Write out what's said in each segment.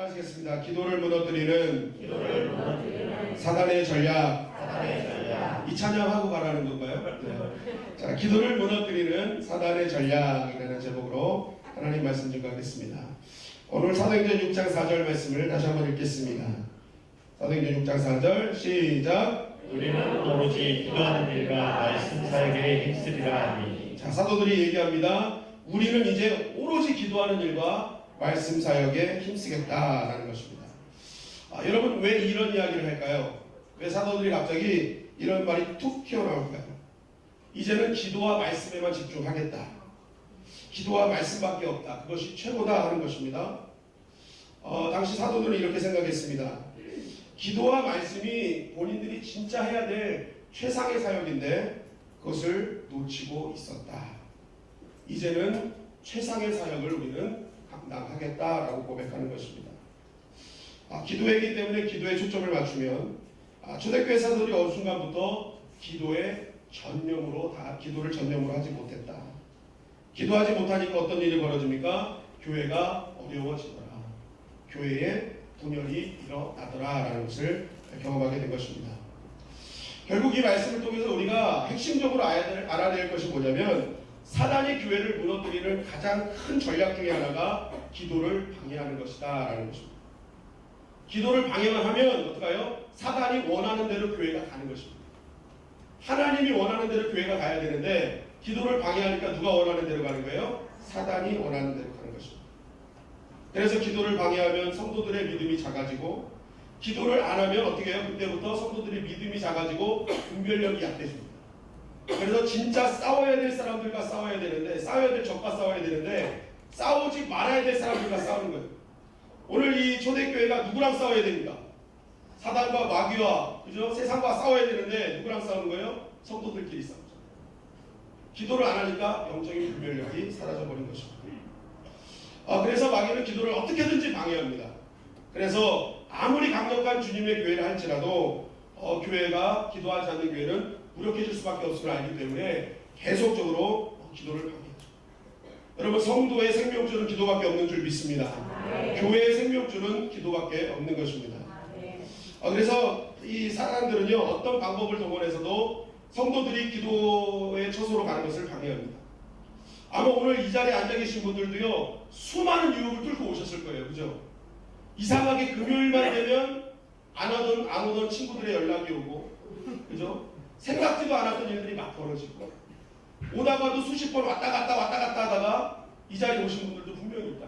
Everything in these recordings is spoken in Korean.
하시겠습니다. 기도를 무너뜨리는 사단의 전략. 이 찬양하고 가라는 건가요? 네. 자, 기도를 무너뜨리는 사단의 전략이라는 제목으로 하나님 말씀 증거하겠습니다. 오늘 사도행전 6장 4절 말씀을 다시 한번 읽겠습니다. 사도행전 6장 4절 시작. 우리는 오로지 기도하는 일과 말씀 사역에 힘쓰리라 하니. 자, 사도들이 얘기합니다. 우리는 이제 오로지 기도하는 일과 말씀 사역에 힘쓰겠다라는 것입니다. 여러분 왜 이런 이야기를 할까요? 왜 사도들이 갑자기 이런 말이 툭 튀어나올까요? 이제는 기도와 말씀에만 집중하겠다. 기도와 말씀밖에 없다. 그것이 최고다 하는 것입니다. 당시 사도들은 이렇게 생각했습니다. 기도와 말씀이 본인들이 진짜 해야 될 최상의 사역인데 그것을 놓치고 있었다. 이제는 최상의 사역을 우리는 감당하겠다라고 고백하는 것입니다. 기도회이기 때문에 기도에 초점을 맞추면 초대교회 사도들이 어느 순간부터 기도를 전념으로 하지 못했다. 기도하지 못하니까 어떤 일이 벌어집니까? 교회가 어려워지더라. 교회에 분열이 일어나더라 라는 것을 경험하게 된 것입니다. 결국 이 말씀을 통해서 우리가 핵심적으로 알아야 될 것이 뭐냐면 사단이 교회를 무너뜨리는 가장 큰 전략 중에 하나가 기도를 방해하는 것이다 라는 것입니다. 기도를 방해만 하면 어떡해요? 사단이 원하는 대로 교회가 가는 것입니다. 하나님이 원하는 대로 교회가 가야 되는데 기도를 방해하니까 누가 원하는 대로 가는 거예요? 사단이 원하는 대로 가는 것입니다. 그래서 기도를 방해하면 성도들의 믿음이 작아지고 기도를 안 하면 어떻게 해요? 그때부터 성도들의 믿음이 작아지고 분별력이 약해집니다. 그래서 진짜 싸워야 될 사람들과 싸워야 되는데 싸워야 될 적과 싸워야 되는데 싸우지 말아야 될 사람들과 싸우는 거예요. 오늘 이 초대교회가 누구랑 싸워야 됩니까? 사단과 마귀와 그죠? 세상과 싸워야 되는데 누구랑 싸우는 거예요? 성도들끼리 싸우죠. 기도를 안 하니까 영적인 분별력이 사라져버린 것입니다. 그래서 마귀는 기도를 어떻게든지 방해합니다. 그래서 아무리 강력한 주님의 교회를 할지라도 교회가 기도하지 않는 교회는 무력해질 수밖에 없음을 알기 때문에 계속적으로 기도를 방해하죠. 여러분 성도의 생명줄은 기도밖에 없는 줄 믿습니다. 교회의 생명줄은 기도밖에 없는 것입니다. 그래서 이 사람들은요 어떤 방법을 동원해서도 성도들이 기도의 처소로 가는 것을 방해합니다. 아마 오늘 이 자리에 앉아 계신 분들도요 수많은 유혹을 뚫고 오셨을 거예요. 그죠? 이상하게 금요일만 되면 안 오던 친구들의 연락이 오고 그죠? 생각지도 않았던 일들이 막 벌어지고 오다가도 수십 번 왔다 갔다 하다가 이 자리에 오신 분들도 분명히 있다.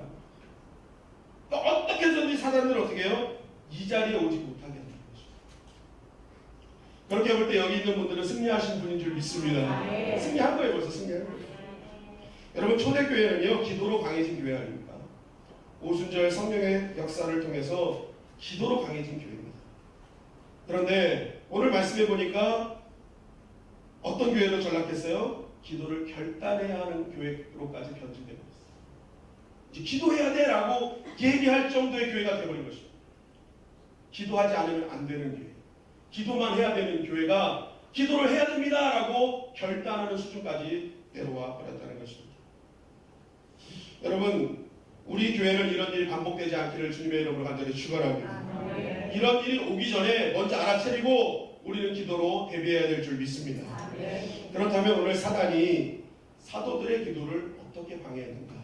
그러니까 어떻게 해서든지 사단들은 어떻게 해요? 이 자리에 오지 못하게 하는 것입니다. 그렇게 볼 때 여기 있는 분들은 승리하신 분인 줄 믿습니다. 승리한 거예요. 벌써 승리한 거예요. 여러분 초대교회는요 기도로 강해진 교회 아닙니까? 오순절 성령의 역사를 통해서 기도로 강해진 교회입니다. 그런데 오늘 말씀해 보니까 어떤 교회로 전락했어요? 기도를 결단해야 하는 교회로까지 변질되고 있어요. 이제 기도해야 돼 라고 얘기할 정도의 교회가 되어버린 것이죠. 기도하지 않으면 안 되는 교회, 기도만 해야 되는 교회가 기도를 해야 됩니다 라고 결단하는 수준까지 내려와 버렸다는 것입니다. 여러분 우리 교회는 이런 일이 반복되지 않기를 주님의 이름으로 간절히 축원합니다. 이런 일이 오기 전에 먼저 알아차리고 우리는 기도로 대비해야 될 줄 믿습니다. 그렇다면 오늘 사단이 사도들의 기도를 어떻게 방해했는가,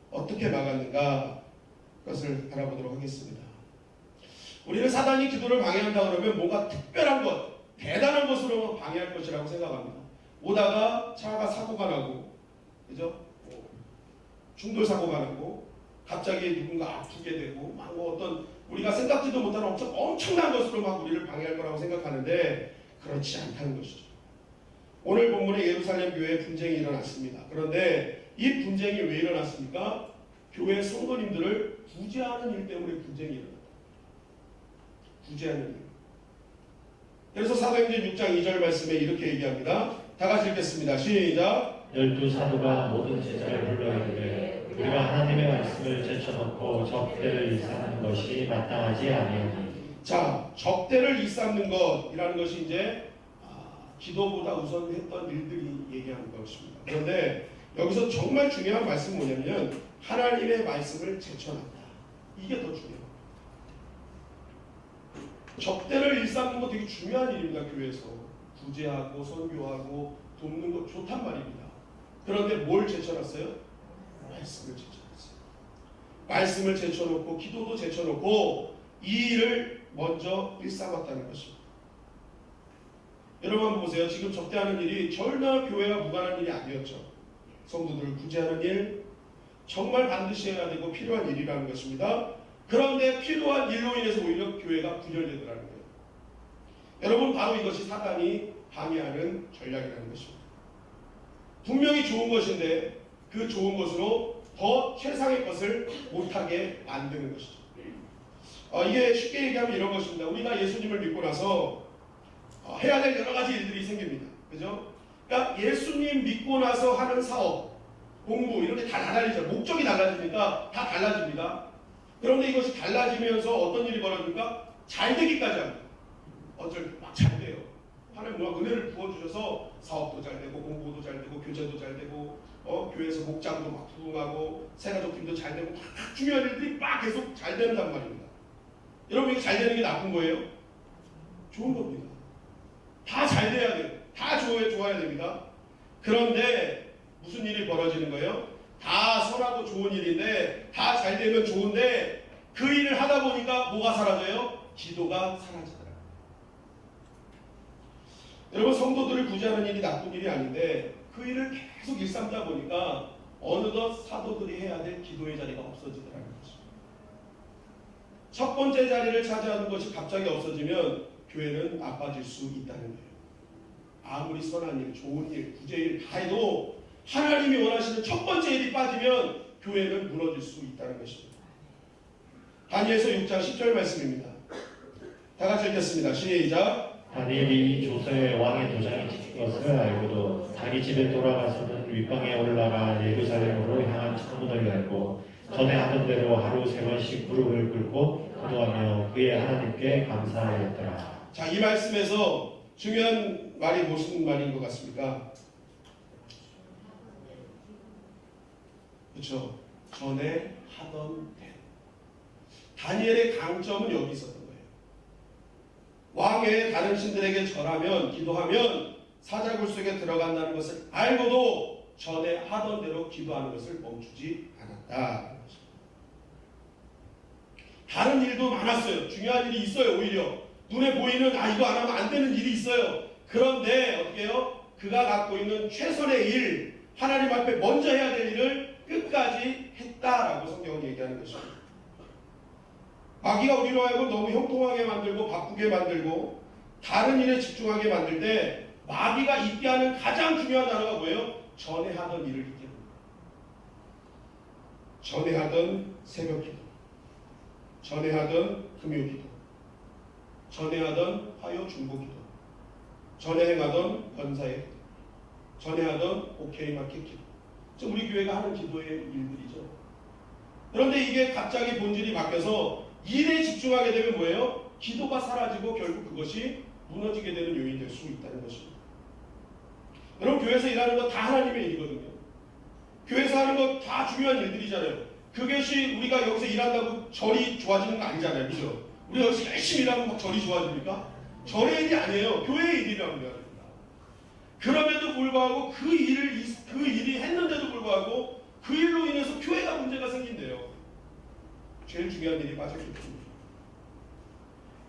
어떻게 막았는가 그것을 알아보도록 하겠습니다. 우리는 사단이 기도를 방해한다 그러면 뭔가 특별한 것, 대단한 것으로 방해할 것이라고 생각합니다. 오다가 차가 사고가 나고 그죠? 충돌 사고가 나고 갑자기 누군가 아프게 되고 막 어떤 우리가 생각지도 못하는 엄청난 것으로 막 우리를 방해할 거라고 생각하는데 그렇지 않다는 것이죠. 오늘 본문에 예루살렘 교회에 분쟁이 일어났습니다. 그런데 이 분쟁이 왜 일어났습니까? 교회 성도님들을 구제하는 일 때문에 분쟁이 일어났다. 구제하는 일. 그래서 사도행전 6장 2절 말씀에 이렇게 얘기합니다. 다 같이 읽겠습니다. 시작. 12사도가 모든 제자를 불러 이르되 우리가 하나님의 말씀을 제쳐놓고 적대를 일삼는 것이 마땅하지 아니하니. 자, 적대를 일삼는 것이라는 것이 이제 기도보다 우선했던 일들이 얘기하는 것입니다. 그런데 여기서 정말 중요한 말씀은 뭐냐면 하나님의 말씀을 제쳐놨다. 이게 더 중요해요. 접대를 일삼는 거 되게 중요한 일입니다. 교회에서 구제하고 선교하고 돕는 거 좋단 말입니다. 그런데 뭘 제쳐놨어요? 말씀을 제쳐놨어요. 말씀을 제쳐놓고 기도도 제쳐놓고 이 일을 먼저 일삼았다는 것입니다. 여러분 한번 보세요. 지금 접대하는 일이 전혀 교회와 무관한 일이 아니었죠. 성도들을 구제하는 일, 정말 반드시 해야 되고 필요한 일이라는 것입니다. 그런데 필요한 일로 인해서 오히려 교회가 분열되더라는 거예요. 여러분 바로 이것이 사단이 방해하는 전략이라는 것입니다. 분명히 좋은 것인데 그 좋은 것으로 더 최상의 것을 못하게 만드는 것이죠. 이게 쉽게 얘기하면 이런 것입니다. 우리가 예수님을 믿고 나서 해야 될 여러 가지 일들이 생깁니다. 그죠? 그러니까 예수님 믿고 나서 하는 사업, 공부 이런 게 다 달라지죠. 목적이 달라지니까 다 달라집니다. 그런데 이것이 달라지면서 어떤 일이 벌어집니까? 잘 되기까지 합니다. 어쩔 때 막 잘 돼요. 하나님 은혜를 부어주셔서 사업도 잘 되고 공부도 잘 되고 교제도 잘 되고 교회에서 목장도 막 부흥하고 새가족팀도 잘 되고 막 중요한 일들이 막 계속 잘 된단 말입니다. 여러분 이게 잘 되는 게 나쁜 거예요? 좋은 겁니다. 다 잘 돼야 돼요. 다 좋아야 됩니다. 그런데 무슨 일이 벌어지는 거예요? 다 선하고 좋은 일인데 다 잘 되면 좋은데 그 일을 하다 보니까 뭐가 사라져요? 기도가 사라지더라고요. 여러분 성도들을 구제하는 일이 나쁜 일이 아닌데 그 일을 계속 일삼다 보니까 어느덧 사도들이 해야 될 기도의 자리가 없어지더라는 것입니다. 첫 번째 자리를 차지하는 것이 갑자기 없어지면 교회는 나빠질 수 있다는 거예요. 아무리 선한 일, 좋은 일, 구제일 다 해도 하나님이 원하시는 첫 번째 일이 빠지면 교회는 무너질 수 있다는 것입니다. 다니엘서 6장 10절 말씀입니다. 다 같이 읽겠습니다. 시작. 다니엘이 조서에 왕의 도장이 찍힌 것을 알고도 자기 집에 돌아가서는 윗방에 올라가 예루살렘으로 향한 창문을 열고 전에 하던 대로 하루 3번씩 무릎을 꿇고 기도하며 그의 하나님께 감사하였더라. 자, 이 말씀에서 중요한 말이 무슨 말인 것 같습니까? 그렇죠. 전에 하던 대로. 다니엘의 강점은 여기 있었던 거예요. 왕의 다른 신들에게 절하면 기도하면 사자굴 속에 들어간다는 것을 알고도 전에 하던 대로 기도하는 것을 멈추지 않았다. 다른 일도 많았어요. 중요한 일이 있어요. 오히려 눈에 보이는 이거 안 하면 안 되는 일이 있어요. 그런데 어떻게 해요? 그가 갖고 있는 최선의 일, 하나님 앞에 먼저 해야 될 일을 끝까지 했다라고 성경은 얘기하는 것입니다. 마귀가 우리로 하여금 너무 형통하게 만들고 바쁘게 만들고 다른 일에 집중하게 만들 때 마귀가 잊게 하는 가장 중요한 단어가 뭐예요? 전에 하던 일을 잊게 합니다. 전에 하던 새벽 기도, 전에 하던 금요 기도, 전에 하던 화요 중보 기도, 전에 행하던 권사의 기도, 전에 하던 OK 마켓 기도. 우리 교회가 하는 기도의 일들이죠. 그런데 이게 갑자기 본질이 바뀌어서 일에 집중하게 되면 뭐예요? 기도가 사라지고 결국 그것이 무너지게 되는 요인이 될 수 있다는 것입니다. 여러분 교회에서 일하는 거 다 하나님의 일이거든요. 교회에서 하는 거 다 중요한 일들이잖아요. 그것이 우리가 여기서 일한다고 절이 좋아지는 거 아니잖아요. 그죠? 우리가 여기서 열심히 일하면 막 절이 좋아집니까? 절의 일이 아니에요. 교회의 일이라고 합니다. 그럼에도 불구하고 그 일이 했는데도 불구하고 그 일로 인해서 교회가 문제가 생긴대요. 제일 중요한 일이 빠졌기 때문에.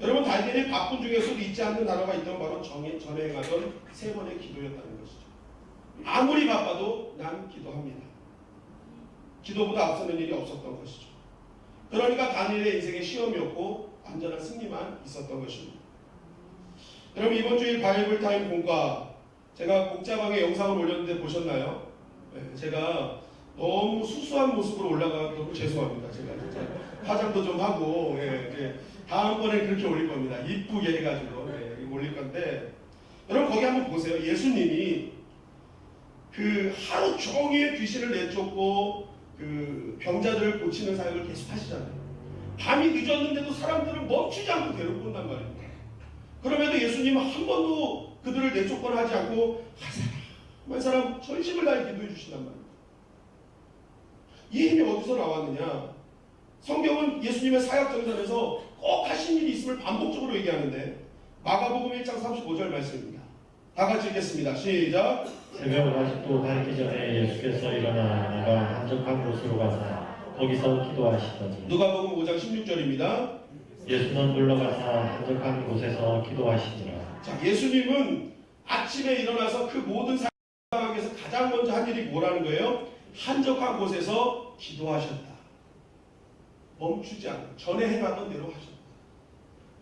여러분 다니엘이 바쁜 중에서도 잊지 않는 단어가 있던 바로 전에 행하던 3번의 기도였다는 것이죠. 아무리 바빠도 난 기도합니다. 기도보다 앞서는 일이 없었던 것이죠. 그러니까 다니엘의 인생에 시험이 없고 완전한 승리만 있었던 것입니다. 여러분 이번 주일 바이블 타임 공과 제가 복자방에 영상을 올렸는데 보셨나요? 네, 제가 너무 수수한 모습으로 올라가서 너무 죄송합니다. 제가 진짜 화장도 좀 하고 다음번에 그렇게 올릴 겁니다. 이쁘게 해가지고 올릴 건데 여러분 거기 한번 보세요. 예수님이 그 하루 종일 귀신을 내쫓고 그 병자들을 고치는 사역을 계속 하시잖아요. 밤이 늦었는데도 사람들을 멈추지 않고 데리고 온단 말입니다. 그럼에도 예수님은 한 번도 그들을 내쫓거나 하지 않고 한 사람 전심을 다해 기도해 주신단 말입니다. 이 힘이 어디서 나왔느냐? 성경은 예수님의 사역전선에서 꼭 하신 일이 있음을 반복적으로 얘기하는데 마가복음 1장 35절 말씀입니다. 다 같이 읽겠습니다. 시작. 새벽 아직도 밝기 전에 예수께서 일어나 나가 한적한 곳으로 가사 거기서 기도하시더니 누가복음 5장 16절입니다. 예수는 물러가사 한적한 곳에서 기도하시니라. 자, 예수님은 아침에 일어나서 그 모든 상황에서 가장 먼저 한 일이 뭐라는 거예요? 한적한 곳에서 기도하셨다. 멈추지 않고 전에 행하던 대로 하셨다.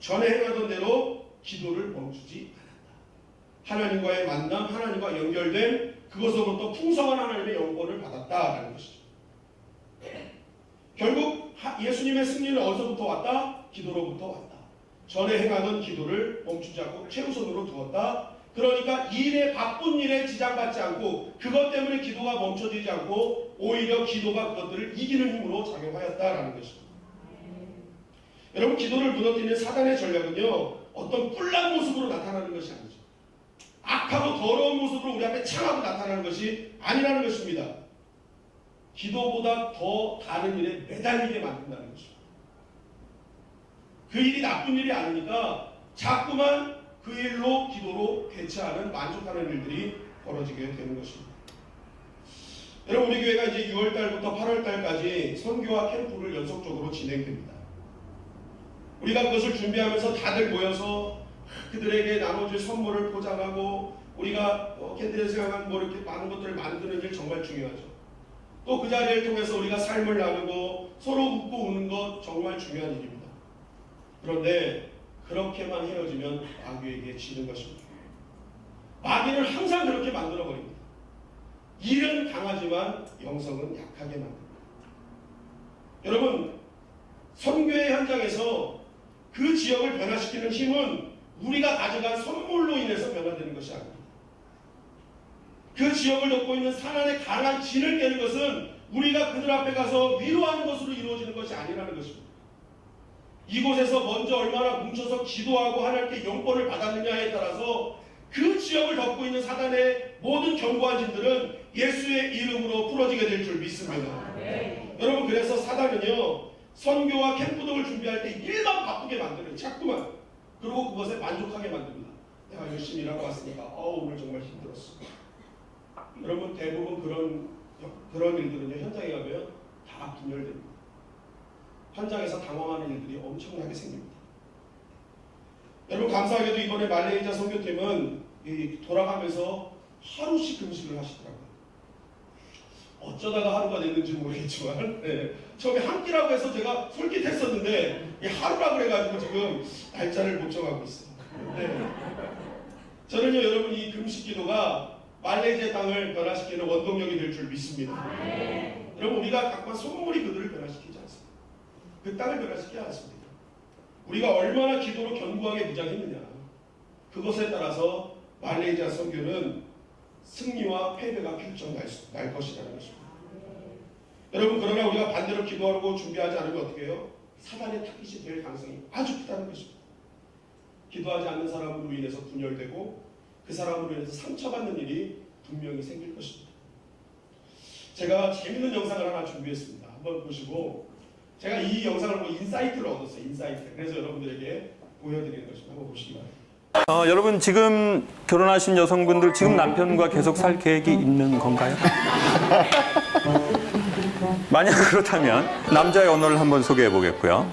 전에 행하던 대로 기도를 멈추지 않았다. 하나님과의 만남, 하나님과 연결된 그것으로부터 풍성한 하나님의 영권을 받았다라는 것이죠. 결국 예수님의 승리는 어디서부터 왔다? 기도로부터 왔다. 전에 행하던 기도를 멈추지 않고 최우선으로 두었다. 그러니까 일에 바쁜 일에 지장받지 않고 그것 때문에 기도가 멈춰지지 않고 오히려 기도가 그것들을 이기는 힘으로 작용하였다라는 것입니다. 여러분, 기도를 무너뜨리는 사단의 전략은요, 어떤 뿔난 모습으로 나타나는 것이 아니죠. 악하고 더러운 모습으로 우리 앞에 창하고 나타나는 것이 아니라는 것입니다. 기도보다 더 다른 일에 매달리게 만든다는 것입니다. 그 일이 나쁜 일이 아니니까 자꾸만 그 일로 기도로 대체하는 만족하는 일들이 벌어지게 되는 것입니다. 여러분, 우리 교회가 이제 6월달부터 8월달까지 선교와 캠프를 연속적으로 진행됩니다. 우리가 그것을 준비하면서 다들 모여서 그들에게 나눠줄 선물을 포장하고 우리가 걔들의 생각한 뭐 이렇게 많은 것들을 만드는 일 정말 중요하죠. 또 그 자리를 통해서 우리가 삶을 나누고 서로 웃고 우는 것 정말 중요한 일입니다. 그런데 그렇게만 헤어지면 마귀에게 지는 것입니다. 마귀는 항상 그렇게 만들어버립니다. 일은 강하지만 영성은 약하게 만듭니다. 여러분, 선교의 현장에서 그 지역을 변화시키는 힘은 우리가 가져간 선물로 인해서 변화되는 것이 아닙니다. 그 지역을 덮고 있는 산안의 강한 진을 깨는 것은 우리가 그들 앞에 가서 위로하는 것으로 이루어지는 것이 아니라는 것입니다. 이곳에서 먼저 얼마나 뭉쳐서 기도하고 하나님께 영권을 받았느냐에 따라서 그 지역을 덮고 있는 사단의 모든 견고한 진들은 예수의 이름으로 풀어지게 될 줄 믿습니다. 여러분, 그래서 사단은요, 선교와 캠프 등을 준비할 때 일만 바쁘게 만들어요. 자꾸만. 그리고 그것에 만족하게 만듭니다. 내가 열심히 일하고 왔으니까 오늘 정말 힘들었어. 여러분, 대부분 그런 일들은요, 현장에 가면 다 분열됩니다. 현장에서 당황하는 일들이 엄청나게 생깁니다. 여러분, 감사하게도 이번에 말레이시아 선교팀은 돌아가면서 하루씩 금식을 하시더라고요. 어쩌다가 하루가 됐는지 모르겠지만 처음에 한 끼라고 해서 제가 솔깃했었는데 하루라 그래가지고 지금 날짜를 못 정하고 있어요. 저는요, 여러분, 이 금식 기도가 말레이시아 땅을 변화시키는 원동력이 될 줄 믿습니다. 여러분, 우리가 갖고 온 선물이 그들을 변화시키지 않습니다. 그 땅을 변화시키지 않습니다. 우리가 얼마나 기도로 견고하게 무장했느냐, 그것에 따라서 말레이시아 선교는 승리와 패배가 결정날 것이라는 것입니다. 여러분, 그러나 우리가 반대로 기도하고 준비하지 않으면 어떻게 해요? 사단의 타깃이 될 가능성이 아주 크다는 것입니다. 기도하지 않는 사람으로 인해서 분열되고 그 사람으로 인해서 상처받는 일이 분명히 생길 것입니다. 제가 재밌는 영상을 하나 준비했습니다. 한번 보시고, 제가 이 영상을 보고 인사이트를 얻었어요. 인사이트. 그래서 여러분들에게 보여드리는 것입니다. 한번 보시기 바랍니다. 여러분, 지금 결혼하신 여성분들 지금 남편과 계속 살 계획이 있는 건가요? 만약 그렇다면 남자의 언어를 한번 소개해 보겠고요.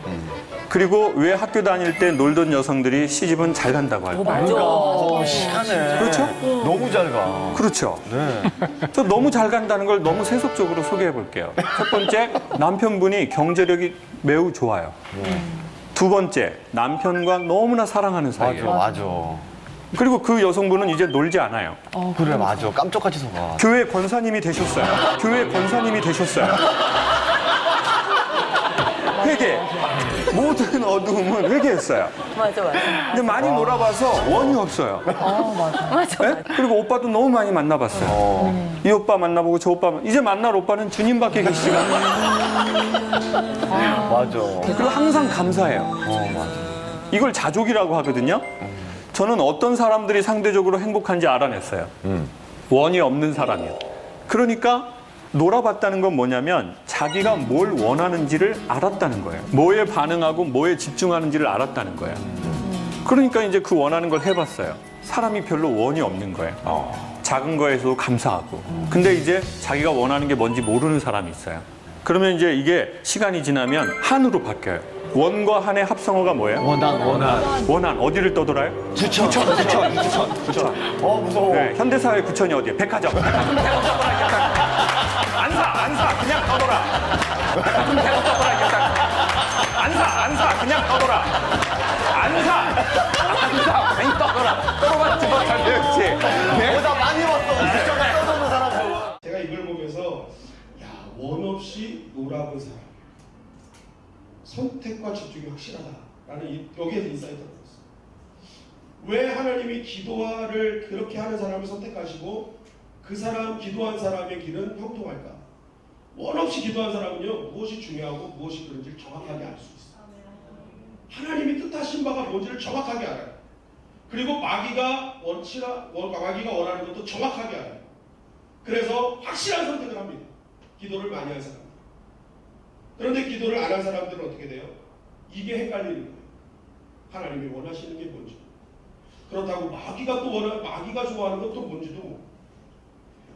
그리고 왜 학교 다닐 때 놀던 여성들이 시집은 잘 간다고 할까요? 시간에. 그렇죠? 너무 잘 가. 그렇죠. 네. 저 너무 잘 간다는 걸 너무 세속적으로 소개해 볼게요. 첫 번째, 남편분이 경제력이 매우 좋아요. 두 번째, 남편과 너무나 사랑하는 사이예요. 맞아. 그리고 그 여성분은 이제 놀지 않아요. 그래, 맞아. 깜짝같이 속아. 교회 권사님이 되셨어요. 교회 권사님이 되셨어요. 회개. 모든 어두움은 회개했어요. 맞아. 근데 많이 놀아봐서 원이 없어요. 맞아. 네? 그리고 오빠도 너무 많이 만나봤어요. 이 오빠 만나보고 저 오빠 이제 만날 오빠는 주님밖에 계시지가 않아요. 맞아. 그리고 항상 감사해요. 맞아. 이걸 자족이라고 하거든요. 저는 어떤 사람들이 상대적으로 행복한지 알아냈어요. 원이 없는 사람이요. 그러니까 놀아봤다는 건 뭐냐면 자기가 뭘 원하는지를 알았다는 거예요. 뭐에 반응하고 뭐에 집중하는지를 알았다는 거예요. 그러니까 이제 그 원하는 걸 해봤어요. 사람이 별로 원이 없는 거예요. 작은 거에서도 감사하고. 근데 이제 자기가 원하는 게 뭔지 모르는 사람이 있어요. 그러면 이제 이게 시간이 지나면 한으로 바뀌어요. 원과 한의 합성어가 뭐예요? 원한. 원한. 어디를 떠돌아요? 구천. 무서워. 네, 현대사회 구천이 어디예요? 백화점. 백화점 대고 떠돌아, 이 녀석. 안 사, 그냥 떠돌아. 백화점 대고 떠돌아, 이 녀석. 안 사, 그냥 떠돌아. 안 사, 그냥 떠돌아. 떠돌아봤지 못할 배웠지. 나 많이 봤어. 떠도는 사람. 제가 이걸 보면서 야, 원 없이 놀아본 사람. 선택과 집중이 확실하다라는 여기에서 인사이트가 있어요. 왜 하나님이 기도를 그렇게 하는 사람을 선택하시고 그 사람, 기도한 사람의 길은 형통할까? 원 없이 기도한 사람은요, 무엇이 중요하고 무엇이 그런지를 정확하게 알 수 있어요. 하나님이 뜻하신 바가 뭔지를 정확하게 알아요. 그리고 마귀가 원하는 것도 정확하게 알아요. 그래서 확실한 선택을 합니다. 기도를 많이 한 사람. 그런데 기도를 안 한 사람들은 어떻게 돼요? 이게 헷갈리는 거예요. 하나님이 원하시는 게 뭔지. 그렇다고 마귀가 좋아하는 것도 뭔지도 모르고.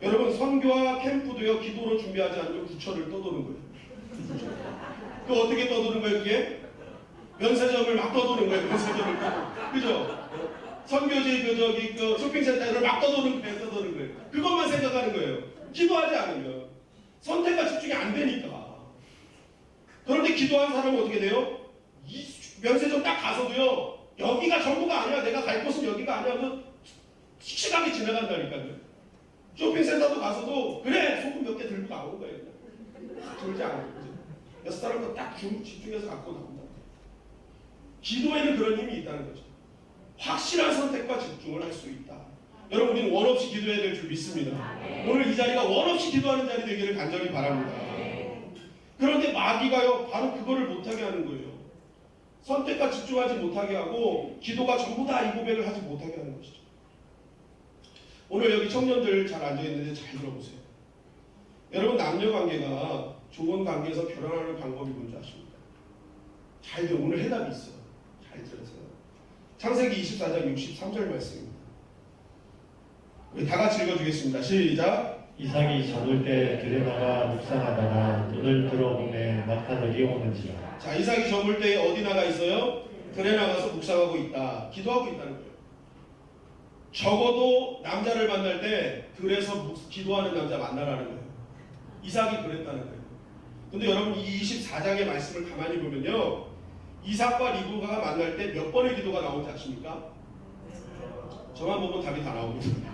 여러분, 선교와 캠프도요, 기도로 준비하지 않으면 구천을 떠도는 거예요. 그 어떻게 떠도는 거예요, 그게? 면세점을 막 떠도는 거예요, 면세점을 떠도는. 그죠? 선교지, 그 쇼핑센터를 막 떠도는 거예요. 그것만 생각하는 거예요. 기도하지 않으면. 선택과 집중이 안 되니까. 그런데 기도한 사람은 어떻게 돼요? 이 면세점 딱 가서도요, 여기가 전부가 아니야. 내가 갈 곳은 여기가 아니야. 그 씩씩하게 지나간다니까요. 쇼핑센터도 가서도 그래 소금 몇 개 들고 나오는 거예요. 졸지 않아요. 몇 사람도 딱 집중해서 갖고 나온다. 기도에는 그런 힘이 있다는 거죠. 확실한 선택과 집중을 할 수 있다. 여러분, 우리는 원 없이 기도해야 될 줄 믿습니다. 오늘 이 자리가 원 없이 기도하는 자리 되기를 간절히 바랍니다. 그런데 마귀가요, 바로 그거를 못하게 하는 거예요. 선택과 집중하지 못하게 하고 기도가 전부 다 이 고백을 하지 못하게 하는 것이죠. 오늘 여기 청년들 잘 앉아있는데 잘 들어보세요. 여러분, 남녀관계가 좋은 관계에서 결혼하는 방법이 뭔지 아십니까? 잘 들어. 오늘 해답이 있어요. 잘 들으세요. 창세기 24장 63절 말씀입니다. 우리 다 같이 읽어주겠습니다. 시작. 이삭이 저물 때 들에 나가 묵상하다가 눈을 들어보매 낙타들이 오는지라. 자, 이삭이 저물 때 어디 나가 있어요? 들에 나가서 묵상하고 있다. 기도하고 있다는 거예요. 적어도 남자를 만날 때 들에서 기도하는 남자 만나라는 거예요. 이삭이 그랬다는 거예요. 근데 여러분, 이 24장의 말씀을 가만히 보면요, 이삭과 리브가가 만날 때 몇 번의 기도가 나오는지 아십니까? 저만 보면 답이 다 나옵니다.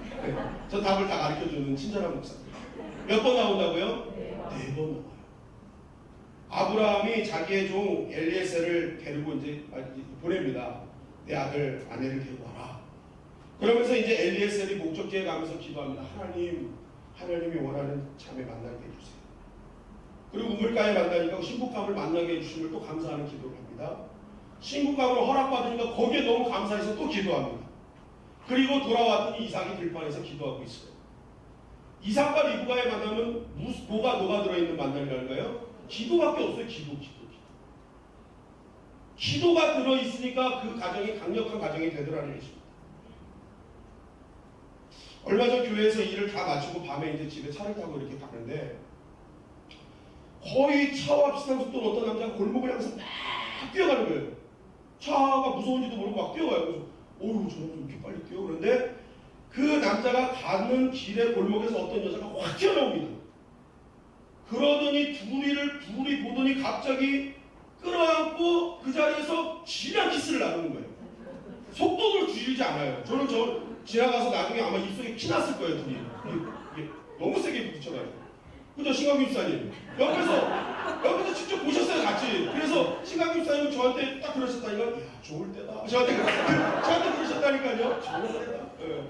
저 답을 다 가르쳐주는 친절한 목사. 몇 번 나온다고요? 4번 나와요. 아브라함이 자기의 종 엘리에셀을 데리고 이제 보냅니다. 내 아들 아내를 데리고 와라. 그러면서 이제 엘리에셀이 목적지에 가면서 기도합니다. 하나님이 원하는 자매 만나게 해주세요. 그리고 우물가에 만나니까 신부감을 만나게 해주심을 또 감사하는 기도를 합니다. 신부감을 허락받으니까 거기에 너무 감사해서 또 기도합니다. 그리고 돌아왔더니 이삭이 들판에서 기도하고 있어요. 이삭과 리브가의 만남은 뭐가 들어있는 만남이랄까요? 기도밖에 없어요. 기도. 기도가 들어있으니까 그 가정이 강력한 가정이 되더라는 것입니다. 얼마 전 교회에서 일을 다 마치고 밤에 이제 집에 차를 타고 이렇게 가는데 거의 차와 비슷한 속도로 어떤 남자가 골목을 향해서 막 뛰어가는 거예요. 차가 무서운지도 모르고 막 뛰어가요. 그래서 어휴, 저놈 이렇게 빨리 뛰어. 그런데 그 남자가 가는 길의 골목에서 어떤 여자가 확 튀어나옵니다. 그러더니 둘이 보더니 갑자기 끌어안고 그 자리에서 진한 키스를 나누는 거예요. 속도를 줄이지 않아요. 저는 지나가서 나중에 아마 입속에 피 났을 거예요, 둘이. 이게 너무 세게 부딪혀가지고. 그죠, 신강규 집사님? 옆에서 직접 보셨어요, 같이. 그래서 신강규 집사님은 저한테 딱 그러셨다니까, 야, 좋을 때다. 저한테 그러셨다니까요. 좋을 때다. 네.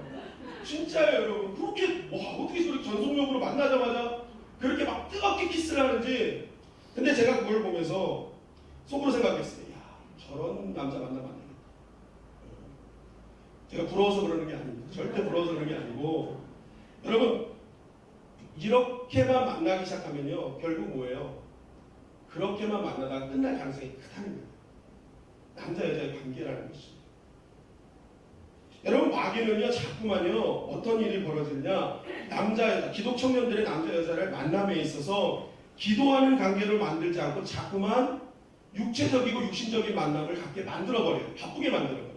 진짜예요, 여러분. 그렇게, 어떻게 저렇게 전속력으로 만나자마자 그렇게 막 뜨겁게 키스를 하는지. 근데 제가 그걸 보면서 속으로 생각했어요. 야, 저런 남자 만나면 안 되겠다. 제가 부러워서 그러는 게 아닙니다. 절대 부러워서 그러는 게 아니고, 여러분, 이렇게만 만나기 시작하면요, 결국 뭐예요? 그렇게만 만나다가 끝날 가능성이 크다는 거예요. 남자 여자의 관계라는 것입니다. 여러분 마귀는요 자꾸만요 어떤 일이 벌어지느냐 남자 여자 기독 청년들의 남자 여자를 만남에 있어서 기도하는 관계를 만들지 않고 자꾸만 육체적이고 육신적인 만남을 갖게 만들어버려요. 바쁘게 만들어버려요.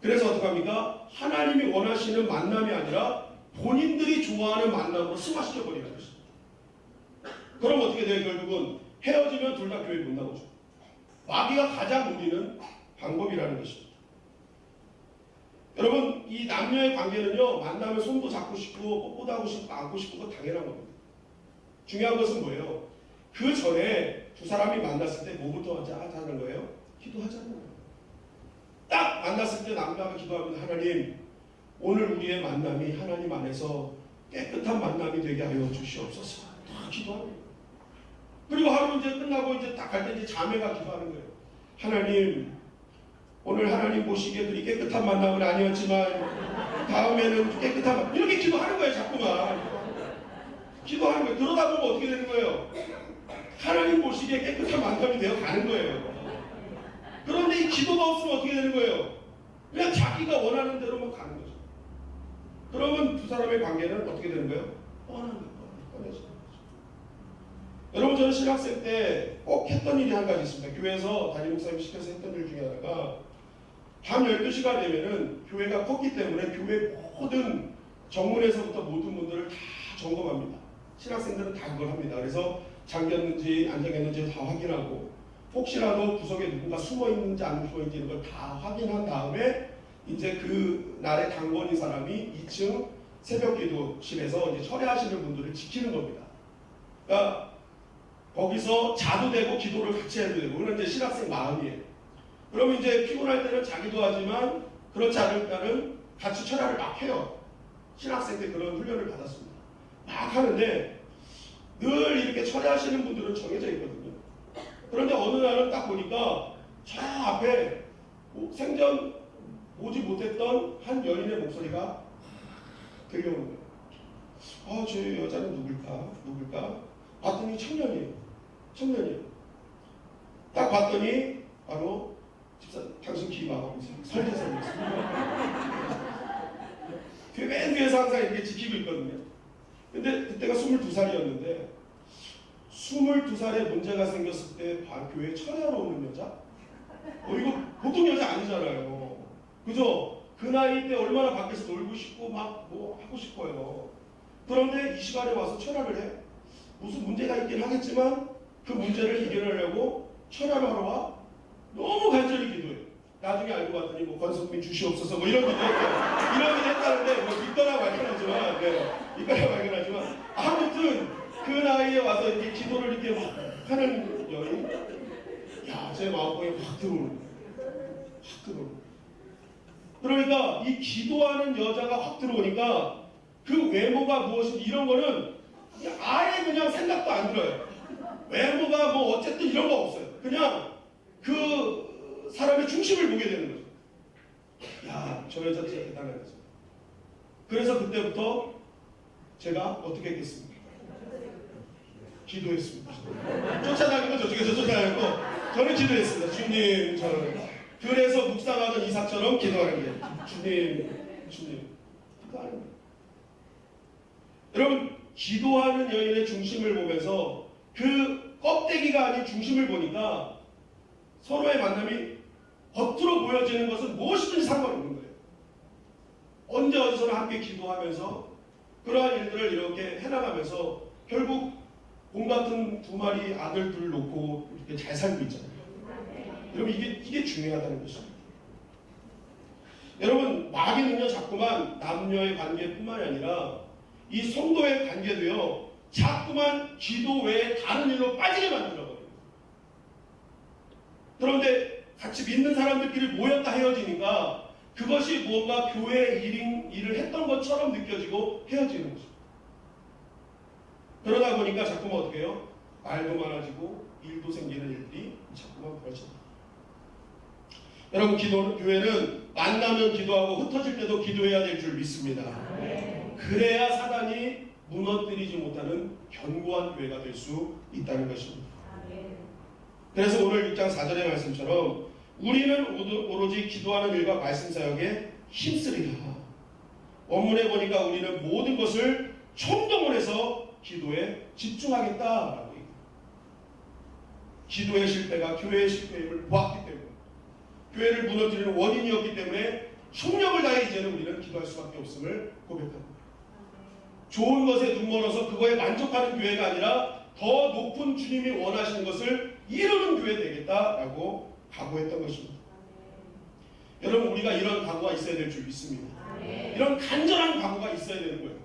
그래서 어떡합니까? 하나님이 원하시는 만남이 아니라 본인들이 좋아하는 만남으로 승화시켜버리는 것입니다. 그럼 어떻게 돼요? 결국은 헤어지면 둘 다 교회 못 나오죠. 마귀가 가장 노리는 방법이라는 것입니다. 여러분 이 남녀의 관계는요 만나면 손도 잡고 싶고 뽀뽀도 하고 싶고 안고 싶고 그거 당연한 겁니다. 중요한 것은 뭐예요? 그 전에 두 사람이 만났을 때 뭐부터 하자는 거예요? 기도하자는 거예요. 딱 만났을 때 남자가 기도하면 하나님 오늘 우리의 만남이 하나님 안에서 깨끗한 만남이 되게 하여 주시옵소서. 다 기도하는 거예요. 그리고 하루 이제 끝나고 이제 딱 갈 때 이제 자매가 기도하는 거예요. 하나님 오늘 하나님 보시기에 그리 깨끗한 만남은 아니었지만 다음에는 깨끗한 만남 이렇게 기도하는 거예요. 자꾸만 기도하는 거예요. 그러다 보면 어떻게 되는 거예요? 하나님 보시기에 깨끗한 만남이 되어 가는 거예요. 그런데 이 기도가 없으면 어떻게 되는 거예요? 그냥 자기가 원하는 대로만 가는 거죠. 그러면 두 사람의 관계는 어떻게 되는 거예요? 뻔한 거예요. 뻔해지는 거죠. 여러분 저는 신학생 때 꼭 했던 일이 한 가지 있습니다. 교회에서 담임 목사님이 시켜서 했던 일 중에 하나가 밤 12시가 되면은 교회가 컸기 때문에 교회 모든 정문에서부터 모든 문들을 다 점검합니다. 신학생들은 다 그걸 합니다. 그래서 잠겼는지 안 잠겼는지 다 확인하고 혹시라도 구석에 누군가 숨어있는지 안 숨어있는지 이런 걸 다 확인한 다음에 이제 그 날에 당번인 사람이 2층 새벽기도실에서 이제 철회하시는 분들을 지키는 겁니다. 그러니까 거기서 자도 되고 기도를 같이 해도 되고 그런 이제 신학생 마음이에요. 그러면 이제 피곤할 때는 자기도 하지만 그렇지 않을 때는 같이 철야를 막 해요. 신학생 때 그런 훈련을 받았습니다. 막 하는데 늘 이렇게 철야하시는 분들은 정해져 있거든요. 그런데 어느 날은 딱 보니까 저 앞에 생전 보지 못했던 한 여인의 목소리가 들려오는 거예요. 아, 저 여자는 누굴까? 봤더니 청년이에요. 딱 봤더니 바로 집사, 당신 귀 막고 있어요. 설계사님이었어요. 맨 뒤에서 항상 이렇게 지키고 있거든요. 근데 그때가 22살이었는데 22살에 문제가 생겼을 때 교회에 철야로 오는 여자? 이거 보통 여자 아니잖아요. 그죠? 그 나이 때 얼마나 밖에서 놀고 싶고 막 뭐 하고 싶어요. 그런데 이 시간에 와서 철야를 해. 무슨 문제가 있긴 하겠지만 그 문제를 해결하려고 철야를 하러 와. 너무 간절히 기도해요. 나중에 알고 봤더니 뭐 권성민 주시옵소서 뭐 이런 기도 했어요. 이런 기도 했다는데 뭐 믿거나 말거나지만 믿거나 말거나지만 아무튼 그 나이에 와서 이렇게 기도를 이렇게 막 하는 여인, 야, 제 마음속에 확 들어오는 거예요. 확 들어오는 거예요. 그러니까 이 기도하는 여자가 확 들어오니까 그 외모가 무엇인지 이런 거는 아예 그냥 생각도 안 들어요. 외모가 뭐 어쨌든 이런 거 없어요. 그냥 그 사람의 중심을 보게 되는 거죠. 야, 저 여자 진짜 대단한 거죠. 그래서 그때부터 제가 어떻게 했겠습니까? 기도했습니다. 쫓아다니고 저쪽에서 쫓아다니고 저는 기도했습니다. 주님, 저는 그래서 묵상하던 이삭처럼 기도하는 게 주님 기도하는 거예요. 여러분 기도하는 여인의 중심을 보면서 그 껍데기가 아닌 중심을 보니까 서로의 만남이 겉으로 보여지는 것은 무엇이든지 상관없는 거예요. 언제 어디서나 함께 기도하면서 그러한 일들을 이렇게 해나가면서 결국 곰 같은 두 마리 아들들을 놓고 이렇게 잘 살고 있잖아요. 여러분 이게 중요하다는 것입니다. 여러분 마귀는요 자꾸만 남녀의 관계뿐만이 아니라 이 성도의 관계도요 자꾸만 기도 외에 다른 일로 빠지게 만들어버려요. 그런데 같이 믿는 사람들끼리 모였다 헤어지니까 그것이 뭔가 교회 일을 했던 것처럼 느껴지고 헤어지는 거죠. 그러다 보니까 자꾸만 어떻게 해요? 말도 많아지고 일도 생기는 일들이 자꾸만 벌어집니다. 여러분 교회는 만나면 기도하고 흩어질 때도 기도해야 될 줄 믿습니다. 그래야 사단이 무너뜨리지 못하는 견고한 교회가 될 수 있다는 것입니다. 그래서 오늘 6장 4절의 말씀처럼 우리는 오로지 기도하는 일과 말씀 사역에 힘쓰리라. 원문에 보니까 우리는 모든 것을 총동원 해서 기도에 집중하겠다라고 얘기해요. 기도의 실패가 교회의 실패임을 보았기 때문에, 교회를 무너뜨리는 원인이었기 때문에 총력을 다해 이제는 우리는 기도할 수밖에 없음을 고백합니다. 좋은 것에 눈멀어서 그거에 만족하는 교회가 아니라 더 높은 주님이 원하시는 것을 이루는 교회 되겠다라고 각오했던 것입니다. 여러분, 우리가 이런 각오가 있어야 될 줄 믿습니다. 이런 간절한 각오가 있어야 되는 거예요.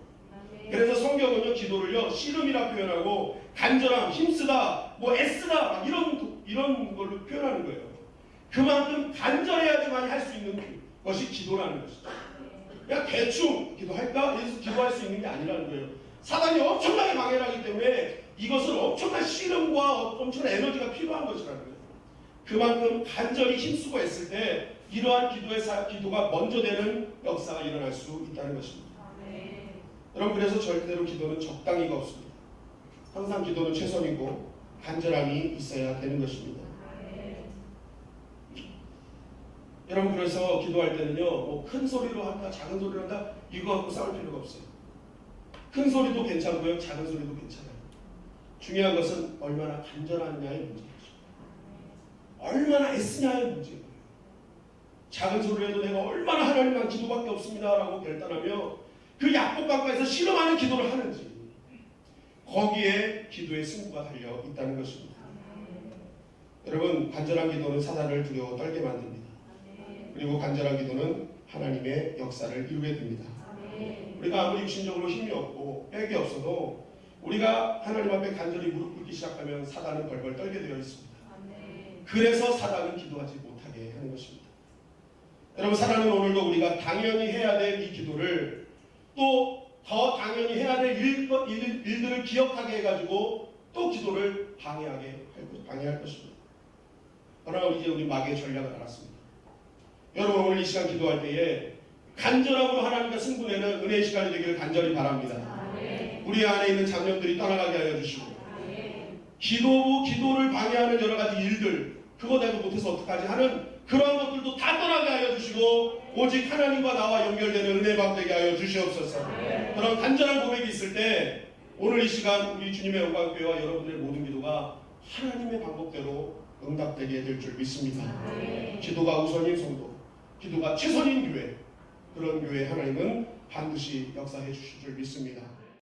그래서 성경은요, 기도를요, 씨름이라 표현하고 간절함, 힘쓰다, 뭐 애쓰다, 막 이런 걸로 표현하는 거예요. 그만큼 간절해야지만 할 수 있는 것이 기도라는 것이죠. 그냥 대충 기도할까? 그래서 기도할 수 있는 게 아니라는 거예요. 사단이 엄청나게 방해를 하기 때문에 이것은 엄청난 씨름과 엄청난 에너지가 필요한 것이라는 거예요. 그만큼 간절히 힘쓰고 했을 때 이러한 기도가 먼저 되는 역사가 일어날 수 있다는 것입니다. 여러분, 그래서 절대로 기도는 적당히가 없습니다. 항상 기도는 최선이고 간절함이 있어야 되는 것입니다. 여러분, 그래서 기도할 때는요, 뭐 큰 소리로 한다, 작은 소리로 한다, 이거 갖고 싸울 필요가 없어요. 큰 소리도 괜찮고요, 작은 소리도 괜찮아요. 중요한 것은 얼마나 간절하느냐의 문제죠. 얼마나 애쓰냐의 문제예요. 작은 소리로 해도 내가 얼마나 하나님만 기도밖에 없습니다라고 결단하며 그 약복강가에서 실험하는 기도를 하는지, 거기에 기도의 승부가 달려 있다는 것입니다. 여러분, 간절한 기도는 사단을 두려워 떨게 만듭니다. 그리고 간절한 기도는 하나님의 역사를 이루게 됩니다. 우리가 아무리 육신적으로 힘이 없고 빽이 없어도 우리가 하나님 앞에 간절히 무릎 꿇기 시작하면 사단은 벌벌 떨게 되어 있습니다. 그래서 사단은 기도하지 못하게 하는 것입니다. 여러분, 사단은 오늘도 우리가 당연히 해야 될 이 기도를 또 더 당연히 해야 될 일들을 기억하게 해가지고 또 기도를 방해할 것입니다. 그러나 이제 우리 마귀의 전략을 알았습니다. 여러분, 오늘 이 시간 기도할 때에 간절함으로 하나님과 승부내는 은혜의 시간이 되기를 간절히 바랍니다. 우리 안에 있는 잡념들이 떠나가게 하여 주시고, 기도를 방해하는 여러 가지 일들, 그거 내가 못해서 어떡하지 하는 그러한 것들도 다 떠나게 하여 주시고, 오직 하나님과 나와 연결되는 은혜 밤 되게 하여 주시옵소서. 그런 간절한 고백이 있을 때 오늘 이 시간 우리 주님의 영광교회와 여러분의 모든 기도가 하나님의 방법대로 응답되게 될 줄 믿습니다. 기도가 우선인 성도, 기도가 최선인 교회, 그런 교회 하나님은 반드시 역사해 주실 줄 믿습니다.